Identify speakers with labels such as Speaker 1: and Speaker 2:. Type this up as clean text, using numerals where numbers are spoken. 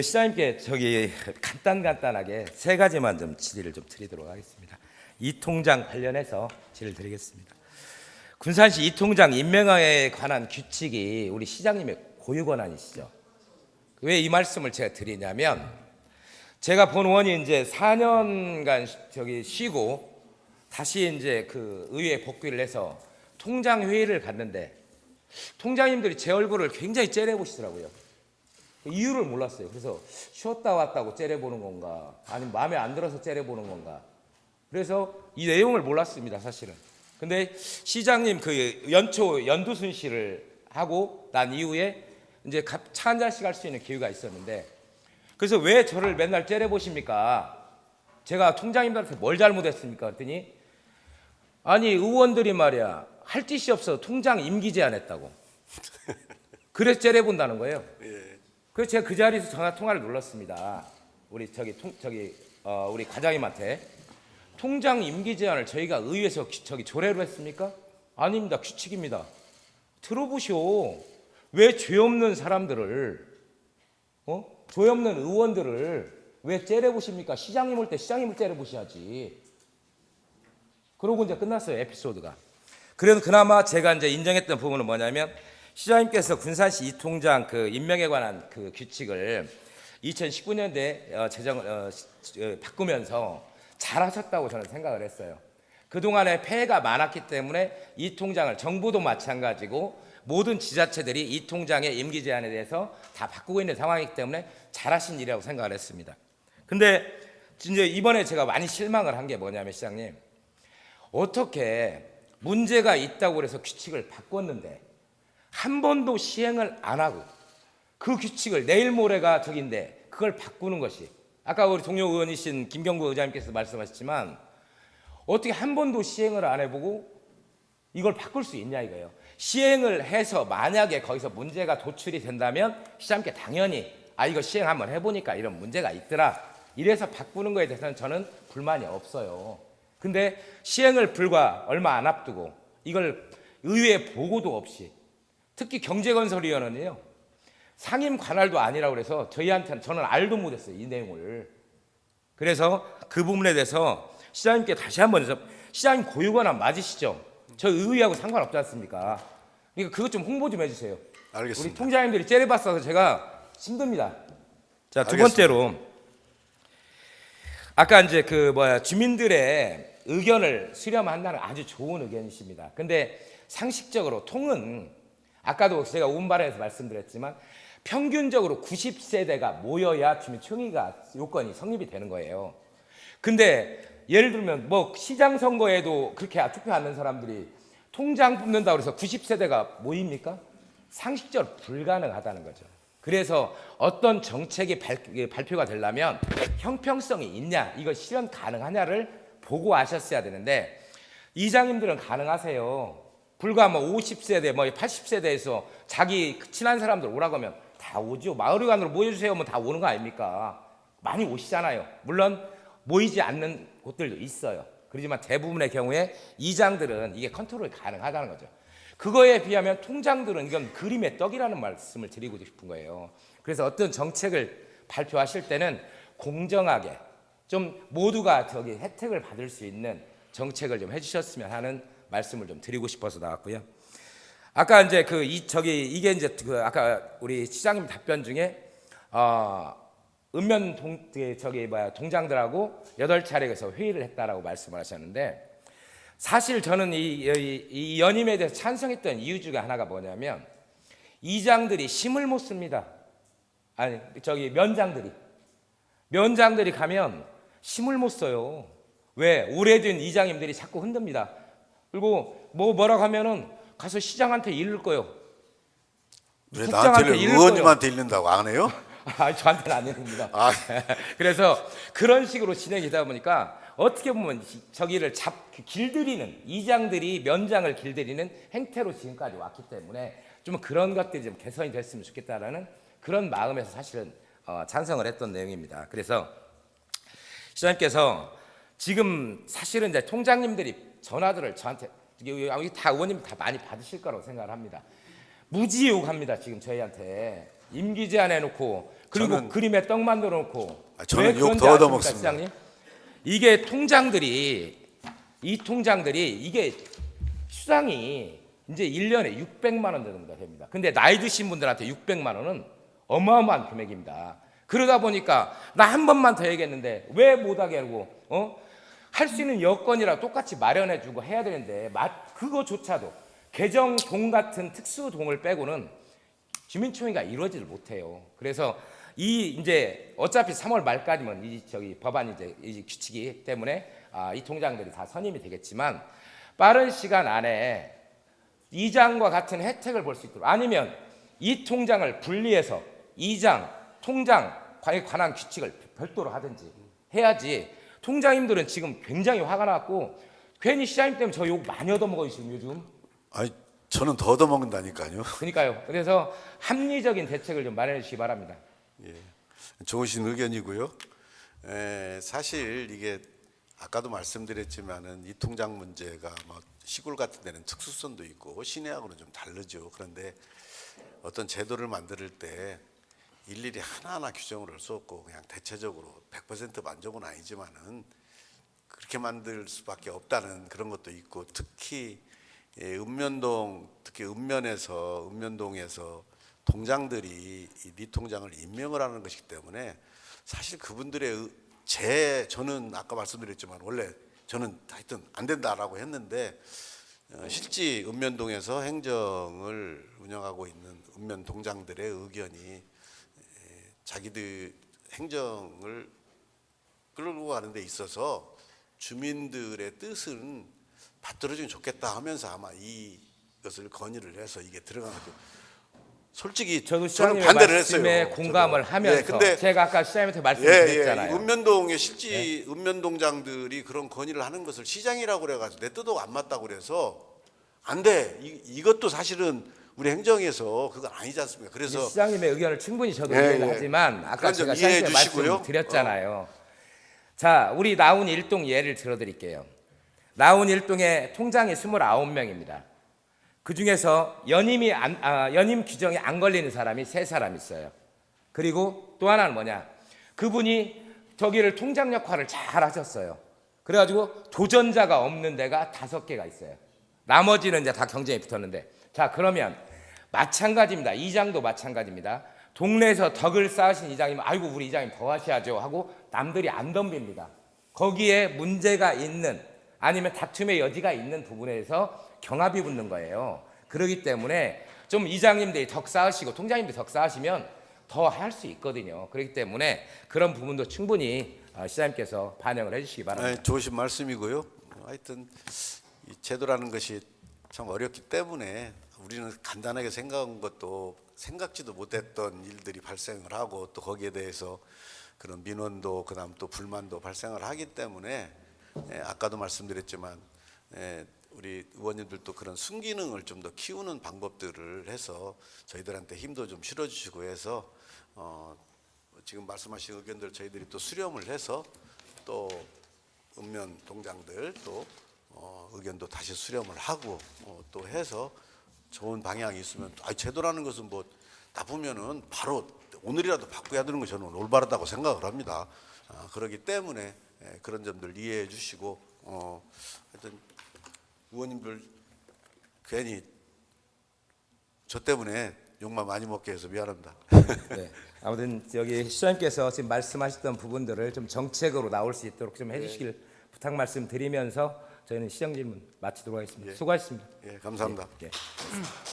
Speaker 1: 시장님께 간단하게 세 가지만 좀 질의를 좀 드리도록 하겠습니다. 이 통장 관련해서 질의를 드리겠습니다. 군산시 이 통장 임명에 관한 규칙이 우리 시장님의 고유 권한이시죠. 왜 이 말씀을 제가 드리냐면, 제가 본 의원이 이제 4년간 쉬고 다시 이제 그 의회에 복귀를 해서 통장 회의를 갔는데 통장님들이 제 얼굴을 굉장히 째려보시더라고요. 이유를 몰랐어요. 그래서 쉬었다 왔다고 째려보는 건가, 아니면 마음에 안 들어서 째려보는 건가. 그래서 이 내용을 몰랐습니다, 사실은. 근데 시장님 그 연두 순시를 하고 난 이후에 이제 차 한 잔씩 할 수 있는 기회가 있었는데, 그래서 왜 저를 맨날 째려보십니까? 제가 통장님들한테 뭘 잘못했습니까? 그랬더니 아니 의원들이 말이야 할 짓이 없어 통장 임기 제한했다고. 그래서 째려본다는 거예요. 그래서 제가 그 자리에서 전화 통화를 눌렀습니다. 우리 우리 과장님한테. 통장 임기 제한을 저희가 의회에서 조례로 했습니까? 아닙니다. 규칙입니다. 들어보시오. 왜 죄 없는 사람들을, 죄 없는 의원들을 왜 째려보십니까? 시장님 올 때 시장님을 째려보셔야지. 그러고 이제 끝났어요, 에피소드가. 그래도 그나마 제가 이제 인정했던 부분은 뭐냐면, 시장님께서 군산시 이 통장 그 임명에 관한 그 규칙을 2019년도에 바꾸면서 잘하셨다고 저는 생각을 했어요. 그동안에 폐해가 많았기 때문에 이 통장을, 정부도 마찬가지고 모든 지자체들이 이 통장의 임기 제한에 대해서 다 바꾸고 있는 상황이기 때문에 잘하신 일이라고 생각을 했습니다. 근데 이제 이번에 제가 많이 실망을 한 게 뭐냐면, 시장님, 어떻게 문제가 있다고 해서 규칙을 바꿨는데 한 번도 시행을 안 하고 그 규칙을 내일 모레가 저긴데 그걸 바꾸는 것이, 아까 우리 동료 의원이신 김경구 의장님께서 말씀하셨지만 어떻게 한 번도 시행을 안 해보고 이걸 바꿀 수 있냐 이거예요. 시행을 해서 만약에 거기서 문제가 도출이 된다면 시장님께 당연히 이거 시행 한번 해보니까 이런 문제가 있더라, 이래서 바꾸는 거에 대해서는 저는 불만이 없어요. 근데 시행을 불과 얼마 안 앞두고 이걸 의회 보고도 없이, 특히 경제건설위원회는요 상임 관할도 아니라고 그래서 저희한테는, 저는 알도 못했어요, 이 내용을. 그래서 그 부분에 대해서 시장님께 다시 한번, 시장님 고유권한 맞으시죠? 저 의회하고 상관없지 않습니까? 그러니까 그것 좀 홍보 좀 해주세요.
Speaker 2: 알겠습니다.
Speaker 1: 우리 통장님들이 째려봤어서 제가 힘듭니다. 자, 두 번째로, 아까 이제 주민들의 의견을 수렴한다는 아주 좋은 의견이십니다. 근데 상식적으로 통은, 아까도 제가 운발에서 말씀드렸지만 평균적으로 90세대가 모여야 주민총회가 요건이 성립이 되는 거예요. 근데 예를 들면 시장 선거에도 그렇게 투표 않는 사람들이 통장 뽑는다고 해서 90세대가 모입니까? 상식적으로 불가능하다는 거죠. 그래서 어떤 정책이 발표가 되려면 형평성이 있냐, 이거 실현 가능하냐를 보고 아셨어야 되는데, 이장님들은 가능하세요. 불과 50세대, 80세대에서 자기 친한 사람들 오라고 하면 다 오죠. 마을회관으로 모여주세요 하면 다 오는 거 아닙니까? 많이 오시잖아요. 물론 모이지 않는 곳들도 있어요. 그렇지만 대부분의 경우에 이장들은 이게 컨트롤이 가능하다는 거죠. 그거에 비하면 통장들은 이건 그림의 떡이라는 말씀을 드리고 싶은 거예요. 그래서 어떤 정책을 발표하실 때는 공정하게 좀 모두가 혜택을 받을 수 있는 정책을 좀 해주셨으면 하는 말씀을 좀 드리고 싶어서 나왔고요. 아까 이제 이게 이제 아까 우리 시장님 답변 중에 읍면 동장들하고 8차례에서 회의를 했다라고 말씀을 하셨는데, 사실 저는 이 연임에 대해서 찬성했던 이유 중에 하나가 뭐냐면, 이장들이 힘을 못 씁니다. 면장들이 가면 힘을 못 써요. 왜? 오래된 이장님들이 자꾸 흔듭니다. 그리고 뭐라고 하면은 가서 시장한테 이를 거요.
Speaker 2: 왜 나한테는 의원님한테 잃는다고 안 해요?
Speaker 1: 저한테는 안 됩니다. 그래서 그런 식으로 진행이 되다 보니까 어떻게 보면 저기를 길들이는, 이장들이 면장을 길들이는 행태로 지금까지 왔기 때문에 좀 그런 것들이 좀 개선이 됐으면 좋겠다라는 그런 마음에서 사실은 찬성을 했던 내용입니다. 그래서 시장님께서 지금 사실은 이제 통장님들이 전화들을 저한테, 여기 다 의원님 다 많이 받으실 거라고 생각을 합니다. 무지욕합니다, 지금 저희한테. 임기 제한해 놓고 그리고
Speaker 2: 저는-
Speaker 1: 그림에 떡 만들어 놓고
Speaker 2: 저는
Speaker 1: 왜
Speaker 2: 욕
Speaker 1: 그런지
Speaker 2: 더
Speaker 1: 아십니까,
Speaker 2: 얻어먹습니다.
Speaker 1: 시장님? 이게 이 통장들이 이게 수당이 이제 1년에 600만 원 정도 됩니다. 근데 나이 드신 분들한테 600만 원은 어마어마한 금액입니다. 그러다 보니까 나 한 번만 더 얘기했는데 왜 못하게 하고 할 수 있는 여건이라 똑같이 마련해 주고 해야 되는데 그거조차도 개정동 같은 특수동을 빼고는 주민총회가 이루어지질 못해요. 그래서 이제 어차피 3월 말까지면 법안이 이 규칙이 때문에 이 통장들이 다 선임이 되겠지만 빠른 시간 안에 이장과 같은 혜택을 볼 수 있도록 아니면 이 통장을 분리해서 이장, 통장에 관한 규칙을 별도로 하든지 해야지. 통장님들은 지금 굉장히 화가 났고 괜히 시장님 때문에 저 욕 많이 얻어먹어요 지금 요즘.
Speaker 2: 아니 저는 더 얻어먹는다니까요.
Speaker 1: 그러니까요. 그래서 합리적인 대책을 좀 마련해 주시기 바랍니다.
Speaker 2: 예, 좋으신 의견이고요. 사실 이게 아까도 말씀드렸지만은 이 통장 문제가 뭐 시골 같은 데는 특수성도 있고 시내하고는 좀 다르죠. 그런데 어떤 제도를 만들 때 일일이 하나하나 규정을 할 수 없고 그냥 대체적으로 100% 만족은 아니지만은 그렇게 만들 수밖에 없다는 그런 것도 있고 특히 특히 읍면동에서 통장들이 이 통장을 임명을 하는 것이기 때문에 사실 그분들의 저는 아까 말씀드렸지만 원래 저는 하여튼 안 된다라고 했는데 실제 읍면동에서 행정을 운영하고 있는 읍면 동장들의 의견이 자기들 행정을 끌고 가는 데 있어서 주민들의 뜻은 받들어주면 좋겠다 하면서 아마 이것을 건의를 해서 이게 들어간 거죠. 솔직히
Speaker 1: 저도
Speaker 2: 저는
Speaker 1: 시장님의
Speaker 2: 반대를
Speaker 1: 말씀에
Speaker 2: 했어요.
Speaker 1: 공감을
Speaker 2: 저도.
Speaker 1: 하면서
Speaker 2: 근데
Speaker 1: 제가 아까 시장님한테 말씀드렸잖아요.
Speaker 2: 읍면동의 실제 읍면동장들이 그런 건의를 하는 것을 시장이라고 그래가지고 내 뜻하고 안 맞다고 그래서 안 돼. 이것도 사실은 우리 행정에서 그건 아니지 않습니까? 그래서
Speaker 1: 시장님의 의견을 충분히 저도
Speaker 2: 예,
Speaker 1: 이해를
Speaker 2: 예.
Speaker 1: 하지만 아까
Speaker 2: 그건 좀
Speaker 1: 제가
Speaker 2: 이해해
Speaker 1: 시장님께
Speaker 2: 주시고요.
Speaker 1: 말씀드렸잖아요. 자, 우리 나온 일동 예를 들어드릴게요. 나온 일동에 통장이 29명입니다. 그 중에서 연임 규정이 안 걸리는 사람이 3사람 있어요. 그리고 또 하나는 뭐냐? 그분이 저기를 통장 역할을 잘 하셨어요. 그래가지고 도전자가 없는 데가 5개가 있어요. 나머지는 이제 다 경쟁이 붙었는데, 자 그러면 마찬가지입니다. 이장도 마찬가지입니다. 동네에서 덕을 쌓으신 이장이면 아이고 우리 이장님 더 하셔야죠 하고 남들이 안 덤빕니다. 거기에 문제가 있는 아니면 다툼의 여지가 있는 부분에서 경합이 붙는 거예요. 그렇기 때문에 좀 이장님들이 덕 쌓으시고 통장님들이 덕 쌓으시면 더 할 수 있거든요. 그렇기 때문에 그런 부분도 충분히 시장님께서 반영을 해주시기 바랍니다.
Speaker 2: 좋으신 말씀이고요. 하여튼 이 제도라는 것이 참 어렵기 때문에 우리는 간단하게 생각한 것도 생각지도 못했던 일들이 발생을 하고 또 거기에 대해서 그런 민원도 그다음 또 불만도 발생을 하기 때문에 아까도 말씀드렸지만 우리 의원님들도 그런 순기능을 좀 더 키우는 방법들을 해서 저희들한테 힘도 좀 실어주시고 해서 지금 말씀하신 의견들 저희들이 또 수렴을 해서 또 읍면 동장들 또 의견도 다시 수렴을 하고 또 해서 좋은 방향이 있으면 제도라는 것은 뭐 나쁘면은 바로 오늘이라도 바꿔야 되는 거 저는 올바르다고 생각을 합니다. 그렇기 때문에 그런 점들 이해해 주시고 하여튼 의원님들 괜히 저 때문에 욕만 많이 먹게 해서 미안합니다.
Speaker 1: 네. 아무튼 여기 시장님께서 지금 말씀하셨던 부분들을 좀 정책으로 나올 수 있도록 좀 해주시길 부탁 말씀드리면서 저희는 시정 질문 마치도록 하겠습니다. 수고하셨습니다.
Speaker 2: 감사합니다.
Speaker 1: 예.